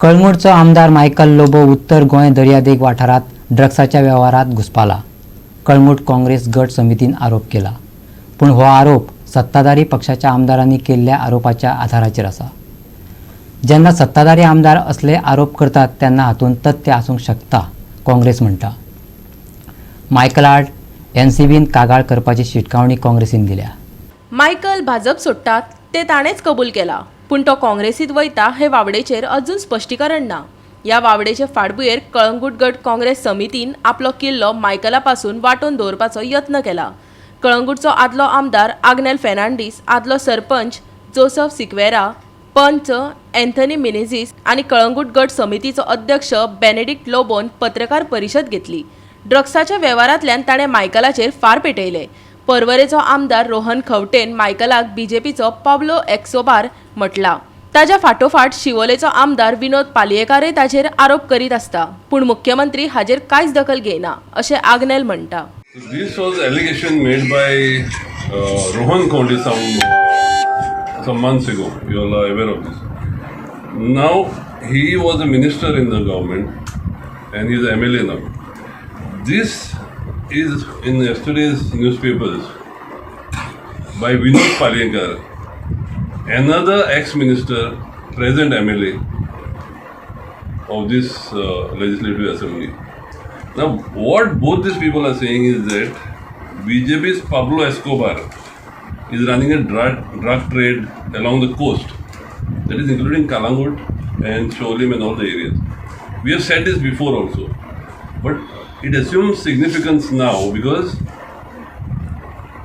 कळंगूटचो आमदार मायकल लोबो उत्तर गोंय दर्यादेग वाठारात ड्रग्साच्या व्यवहारात घुसपाला. कळंगूट काँग्रेस गट समितीन आरोप केला. पूण हो आरोप सत्ताधारी पक्षाच्या आमदारांनी केल्ल्या आरोपाच्या आधाराचेर आसा. जेन्ना सत्ताधारी आमदार असले आरोप करतात तेन्ना हातूंत तथ्य आसूंक शकता, काँग्रेस म्हणटा. मायकलाक एनसीबीन कागाळ करपाची शिटकावणी काँग्रेसीन दिल्या. मायकल भाजप सोडटात ते ताणेच कबूल केला, पूण तो काँग्रेसीत वयता हे वावडेचेर अजून स्पश्टीकरण ना. ह्या वावडेचे फाटभुंयेर कळंगूट गट काँग्रेस समितीन आपलो किल्लो मायकला पासून वांटून दवरपाचो यत्न केला. कळंगूटचो आदलो आमदार आग्नेल फेर्नांडीस, आदलो सरपंच जोसेफ सिक्वेरा, पंच एंथनी मिनेझीस आनी कळंगूट गट समितीचो अध्यक्ष बेनेडिक्ट लोबोन पत्रकार परिशद घेतली. ड्रग्साच्या वेव्हारांतल्यान ताणें मायकलाचेर फार पेटयले. पर्वरेचो आमदार रोहन खंवटेन मायकलाक बीजेपीचो पाब्लो एस्कोबार म्हटला. ताच्या फाटोफाट शिवोलेचो आमदार विनोद पालयेकारूय ताचेर आरोप करीत आसता, पूण मुख्यमंत्री हाचेर कांयच दखल घेयना अशें आग्नेल म्हणटा. This was allegation made by Rohan Khawte some months ago. You all are aware of this. Now he was a minister in the government and he is an MLA now. This is in yesterday's newspapers by Vinod Palyekar, another ex-minister, present MLA of this legislative assembly. Now, what both these people are saying is that BJP's Pablo Escobar is running a drug trade along the coast, that is including Kalangut and Sholim and all the areas. We have said this before also, but it assumes significance now because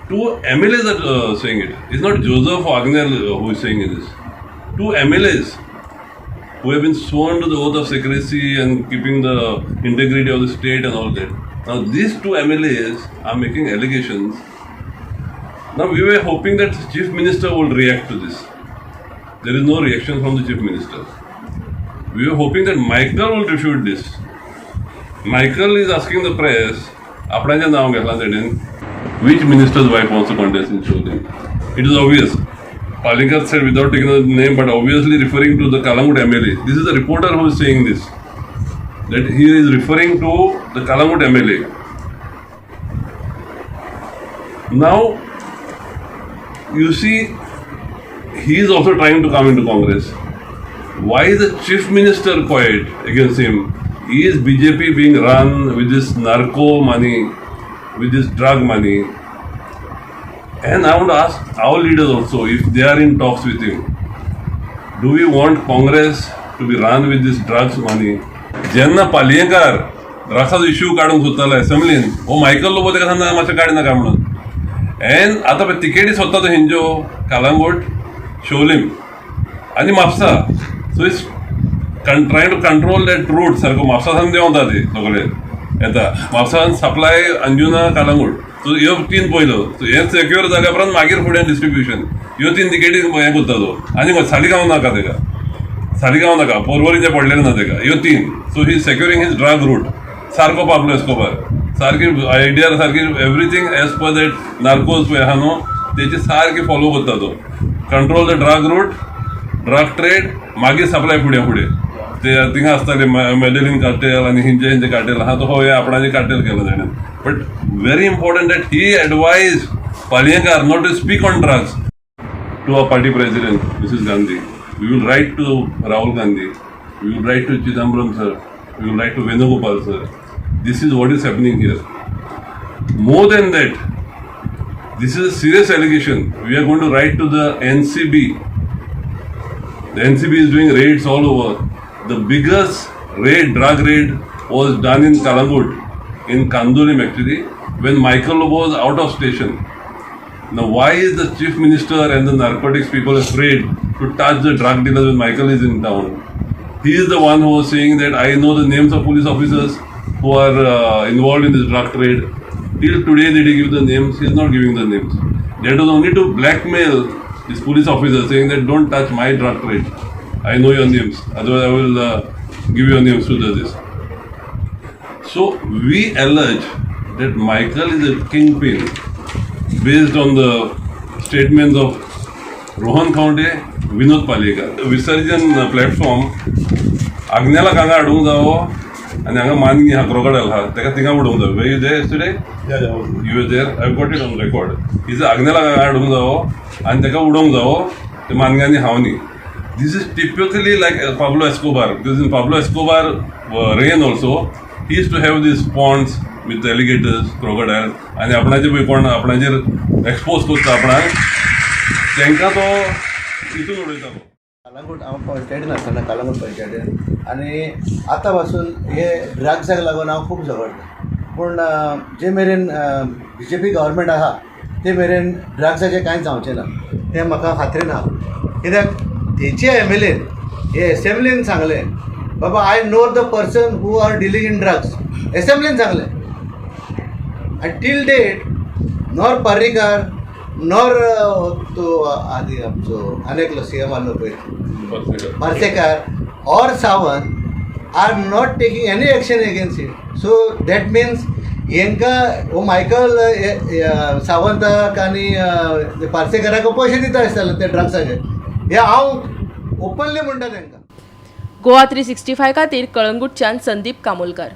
two MLAs are saying it. It's not Joseph or Agnel who is saying this. Two MLAs who have been sworn to the oath of secrecy and keeping the integrity of the state and all that. Now these two MLAs are making allegations. Now we were hoping that the Chief Minister would react to this. There is no reaction from the Chief Minister. We were hoping that Michael will refute this. Michael is asking the press, आपणाचें नांव घेतलां तेणेन, which minister's wife wants to contest in Sholim. It is obvious. Palikar said without taking the name, but obviously referring to the Kalangut MLA. This is the reporter who is saying this. That he is referring to the Kalangut MLA. Now, you see, he is also trying to come into Congress. Why is the Chief Minister quiet against him? Is BJP being run with this narco money, with this drug money? And I want to ask our leaders also if they are in talks with him. Do we want Congress to be run with this drugs money? जेन्ना Palyekar ड्रग्साचो issue काडूंक सोदतालो असेंब्लीन, हो Michael Lobo ताका सांगता मातशें काड नाका म्हणून. N आतां पळय तिकेटी सोदता तो हिंजो कालांगूट, शोलीम आनी Mapusa. So is trying to control that route सारको म्हापसासान देंवता ते सगळे येता. म्हापसान सप्लाय अंजुना कालांगूट. सो ह्यो तीन पयलो. सो हें सेक्युअर जाल्या उपरांत मागीर फुडें डिस्ट्रिब्युशन. ह्यो तीन तिकेटी हें करता तो. आनी सालिगांव नाका ताका, सालिगांव नाका, पर्वरीचें पडलेलें ना ताका. ह्यो तीन. So he securing his drug route. सारको पाब्लो एस्कोबार. सारकी आयडिया सारकी everything as per that Narcos पळय आहा न्हू तेची सारकी फॉलो करता तो. Control the drug route, drug trade, मागीर सप्लाय फुडें फुडें. ते थिंगा आसताले मेडेलिन कार्टेल आनी हिंचे कार्टेल आहा तो हो हे आपणाचें कार्टेल केलो ताणें. But very important that he advised Palyekar not to speak on drugs to our party president, Mrs. Gandhi. We will write to Rahul Gandhi. We will write to Chidambaram sir. We will write to Venugopal sir. This is what is happening here. More than that, this is a serious allegation. We are going to write to the NCB. The NCB is doing raids all over. The biggest drug raid was done in Kalangut, in Kandolim actually, when Michael Lobo was out of station. Now why is the Chief Minister and the narcotics people afraid to touch the drug dealers when Michael is in town? He is the one who was saying that I know the names of police officers who are involved in this drug trade. Till today did he give the names? He is not giving the names. That was only to blackmail these police officers saying that don't touch my drug trade. I know your names, otherwise I will give your names to this. So we allege that Michael is a kingpin based on the statements of Rohan Khawte, Vinod Palyekar. The Visarjan platform Agnela हांगा हाडूंक जावो आनी हांगा मानगी हा crocodile आहा ताका थिंगा उडोवंक जावो you there today you there I got it on record इज आग्नेला हांगा हाडूंक जावो आनी ताका उडोवंक जावो ते मानग्यांनी हावनी. This is typically like Pablo Escobar, because in Pablo Escobar reign also, he used to have these ponds with alligators, crocodiles, आणि आपणाचे पळय कोण आपणाचेर एक्सपोज करता आपणाक तांकां तो हितून उडयतालो. कलंगूट हांव पंचायतीन आसतना कलंगूट पंचायतीन आनी आतां पासून हे ड्रग्साक लागून हांव खूब झगडटा. पूण जे मेरेन बी जे पी गव्हर्मेंट आहा ते मेरेन ड्रग्साचें कांयच जावचें ना तें म्हाका खात्रीन आहा. कित्याक तेचे MLA हे एसेंब्लीन सांगलें बाबा I know the person who are dealing in drugs. एसेंब्लीन सांगलें आनी till date nor Parrikar nor तो आदी आमचो आनेकलो CM आसलो पळय पार्सेकार और Sawant are not taking any action against it. So that means हेंकां हो मायकल सावंताक आनी पार्सेकाराक पयशे दिता आसताले ते ड्रग्साचे. हे हांव ओपनली म्हणटा तांकां. गोवा 365 खातीर कळंगूटच्यान संदीप कामोलकार.